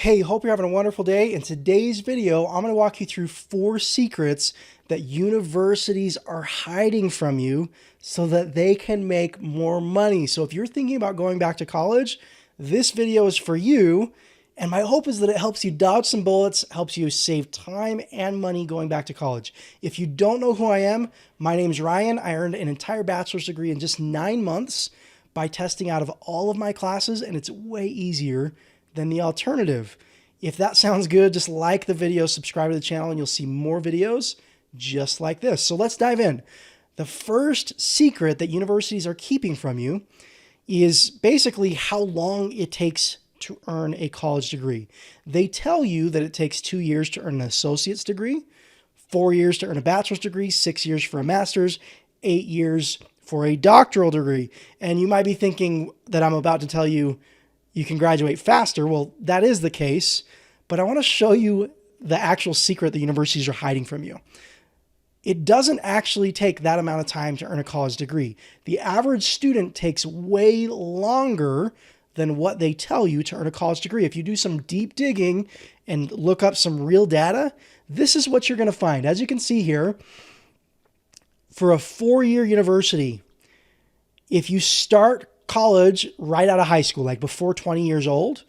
Hey, hope you're having a wonderful day. In today's video, I'm going to walk you through 4 secrets that universities are hiding from you so that they can make more money. So if you're thinking about going back to college, this video is for you. And my hope is that it helps you dodge some bullets, helps you save time and money going back to college. If you don't know who I am, my name's Ryan. I earned an entire bachelor's degree in just 9 months by testing out of all of my classes, and it's way easier than the alternative. If that sounds good, just like the video, subscribe to the channel, and you'll see more videos just like this. So let's dive in. The first secret that universities are keeping from you is basically how long it takes to earn a college degree. They tell you that it takes 2 years to earn an associate's degree, 4 years to earn a bachelor's degree, 6 years for a master's, 8 years for a doctoral degree. And you might be thinking that I'm about to tell you you can graduate faster. Well, that is the case, but I want to show you the actual secret that universities are hiding from you. It doesn't actually take that amount of time to earn a college degree. The average student takes way longer than what they tell you to earn a college degree. If you do some deep digging and look up some real data, this is what you're going to find. As you can see here, for a 4-year university, if you start college right out of high school, like before 20 years old,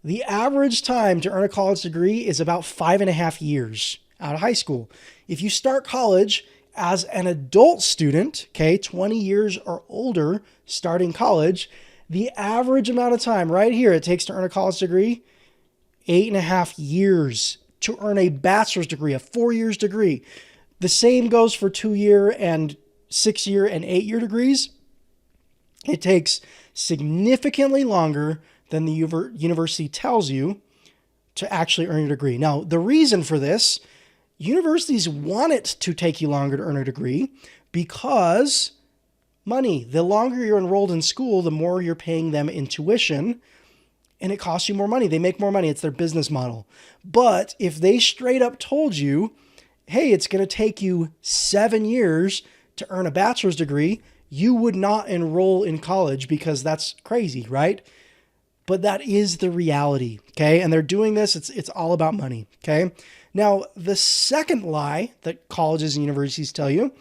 the average time to earn a college degree is about 5.5 years out of high school. If you start college as an adult student, okay, 20 years or older, starting college, the average amount of time right here it takes to earn a college degree, 8.5 years to earn a bachelor's degree, a 4 years degree. The same goes for 2-year and 6-year and 8-year degrees. It takes significantly longer than the university tells you to actually earn your degree. Now, the reason for this, universities want it to take you longer to earn a degree because money. The longer you're enrolled in school, the more you're paying them in tuition, and it costs you more money. They make more money. It's their business model. But if they straight up told you, hey, it's going to take you 7 years to earn a bachelor's degree, you would not enroll in college because that's crazy, right? But that is the reality, okay? And they're doing this. It's all about money, okay? Now, the second lie that colleges and universities tell you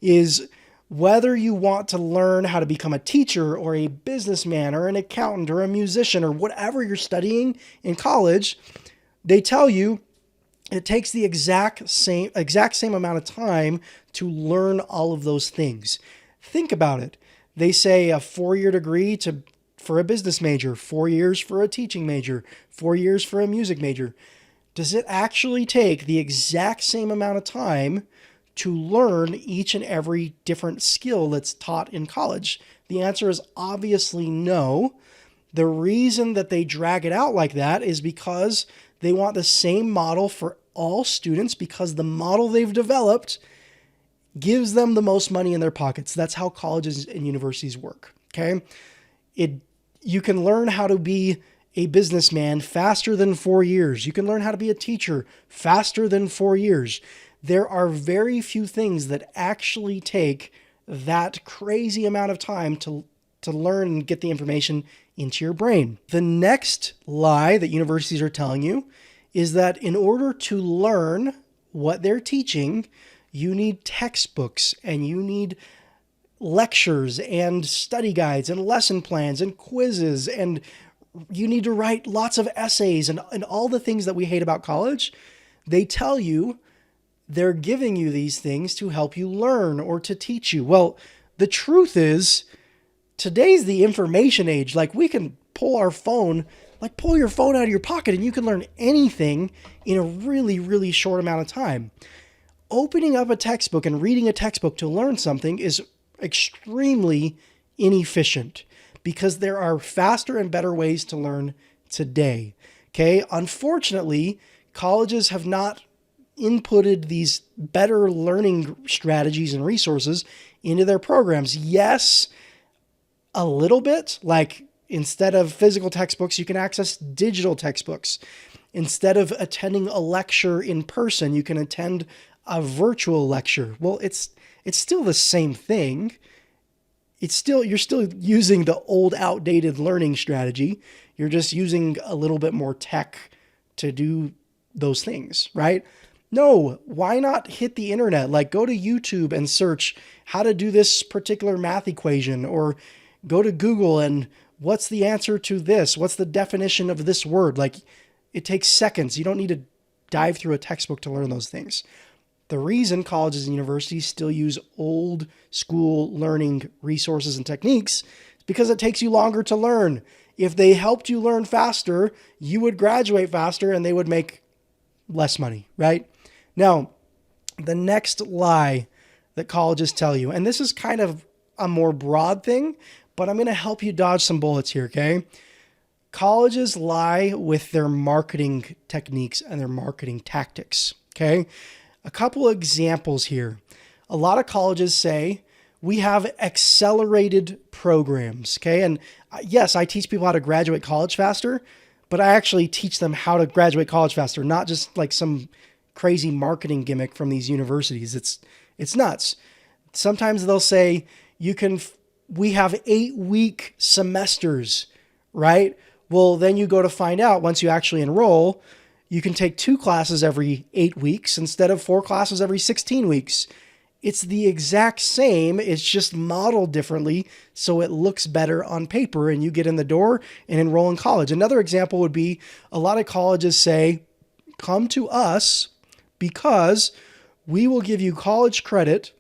is whether you want to learn how to become a teacher or a businessman or an accountant or a musician or whatever you're studying in college, they tell you it takes the exact same amount of time to learn all of those things. Think about it. They say a 4-year degree for a business major, 4 years for a teaching major, 4 years for a music major. Does it actually take the exact same amount of time to learn each and every different skill that's taught in college? The answer is obviously no. The reason that they drag it out like that is because they want the same model for all students, because the model they've developed gives them the most money in their pockets. That's how colleges and universities work, okay? You can learn how to be a businessman faster than 4 years. You can learn how to be a teacher faster than 4 years. There are very few things that actually take that crazy amount of time to learn and get the information into your brain. The next lie that universities are telling you is that in order to learn what they're teaching, you need textbooks and you need lectures and study guides and lesson plans and quizzes, and you need to write lots of essays and all the things that we hate about college. They tell you they're giving you these things to help you learn or to teach you. Well, the truth is, today's the information age. Like, we can pull your phone out of your pocket and you can learn anything in a really, really short amount of time. Opening up a textbook and reading a textbook to learn something is extremely inefficient because there are faster and better ways to learn today. Okay. Unfortunately, colleges have not inputted these better learning strategies and resources into their programs. Yes, a little bit, like instead of physical textbooks, you can access digital textbooks. Instead of attending a lecture in person, you can attend a virtual lecture. Well, it's still the same thing. You're still using the old outdated learning strategy. You're just using a little bit more tech to do those things, right? No, why not hit the internet? Like go to YouTube and search how to do this particular math equation, or go to Google and what's the answer to this? What's the definition of this word? Like it takes seconds. You don't need to dive through a textbook to learn those things. The reason colleges and universities still use old school learning resources and techniques is because it takes you longer to learn. If they helped you learn faster, you would graduate faster and they would make less money, right? Now, the next lie that colleges tell you, and this is kind of a more broad thing, but I'm going to help you dodge some bullets here, okay? Colleges lie with their marketing techniques and their marketing tactics, okay? A couple of examples here. A lot of colleges say, we have accelerated programs, okay? And yes, I teach people how to graduate college faster, but I actually teach them how to graduate college faster, not just like some crazy marketing gimmick from these universities. It's nuts. Sometimes they'll say, we have 8-week semesters, right? Well, then you go to find out once you actually enroll, you can take 2 classes every 8 weeks instead of 4 classes every 16 weeks. It's the exact same. It's just modeled differently so it looks better on paper and you get in the door and enroll in college. Another example would be a lot of colleges say, come to us because we will give you college credit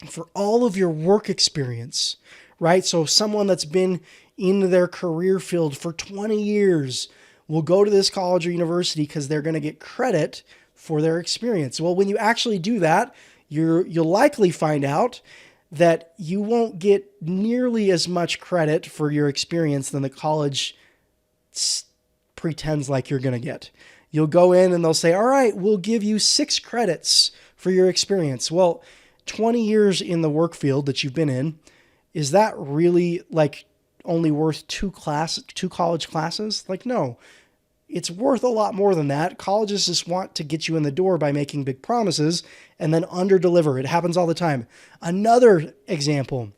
for all of your work experience, right? So someone that's been in their career field for 20 years will go to this college or university because they're going to get credit for their experience. Well, when you actually do that, you'll likely find out that you won't get nearly as much credit for your experience than the college pretends like you're going to get. You'll go in and they'll say, all right, we'll give you 6 credits for your experience. Well, 20 years in the work field that you've been in, is that really like only worth 2 college classes? Like, no, it's worth a lot more than that. Colleges just want to get you in the door by making big promises and then under-deliver. It happens all the time. Another example,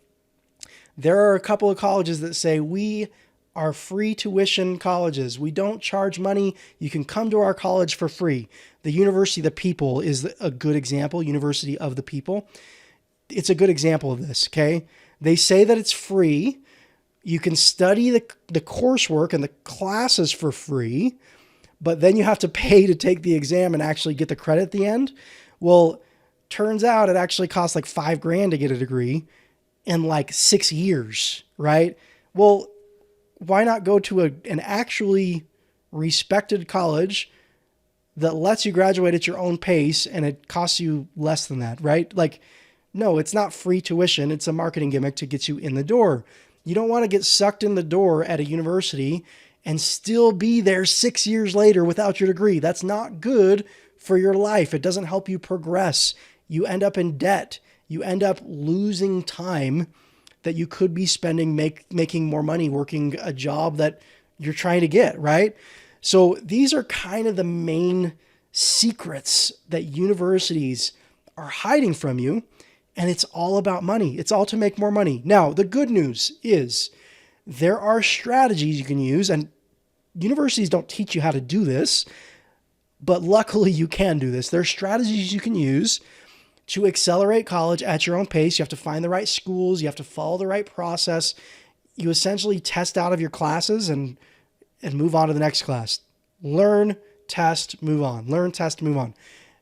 there are a couple of colleges that say, we are free tuition colleges. We don't charge money. You can come to our college for free. The University of the People is a good example, University of the People. It's a good example of this, okay? They say that it's free. You can study the coursework and the classes for free, but then you have to pay to take the exam and actually get the credit at the end. Well, turns out it actually costs like $5,000 to get a degree in like 6 years, right? Well, why not go to an actually respected college that lets you graduate at your own pace and it costs you less than that, right? Like, no, it's not free tuition. It's a marketing gimmick to get you in the door. You don't want to get sucked in the door at a university and still be there 6 years later without your degree. That's not good for your life. It doesn't help you progress. You end up in debt. You end up losing time that you could be spending making more money working a job that you're trying to get, right? So these are kind of the main secrets that universities are hiding from you, and it's all about money. It's all to make more money. Now, the good news is there are strategies you can use, and universities don't teach you how to do this, but luckily you can do this. There are strategies you can use to accelerate college at your own pace. You have to find the right schools. You have to follow the right process. You essentially test out of your classes and move on to the next class. Learn, test, move on. Learn, test, move on.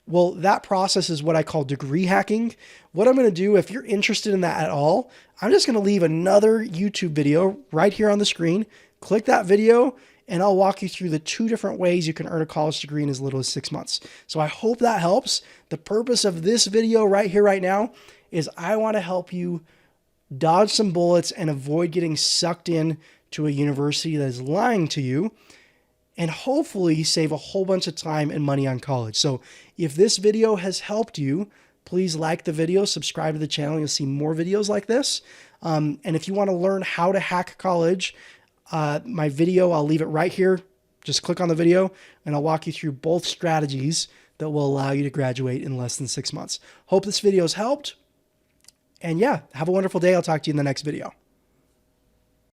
Well, that process is what I call degree hacking. What I'm going to do, if you're interested in that at all, I'm just going to leave another YouTube video right here on the screen. Click that video, and I'll walk you through the 2 different ways you can earn a college degree in as little as 6 months. So I hope that helps. The purpose of this video right here, right now, is I want to help you dodge some bullets and avoid getting sucked in to a university that is lying to you, and hopefully save a whole bunch of time and money on college. So if this video has helped you, please like the video, subscribe to the channel. You'll see more videos like this. And if you want to learn how to hack college, my video, I'll leave it right here. Just click on the video and I'll walk you through both strategies that will allow you to graduate in less than 6 months. Hope this video has helped. And yeah, have a wonderful day. I'll talk to you in the next video.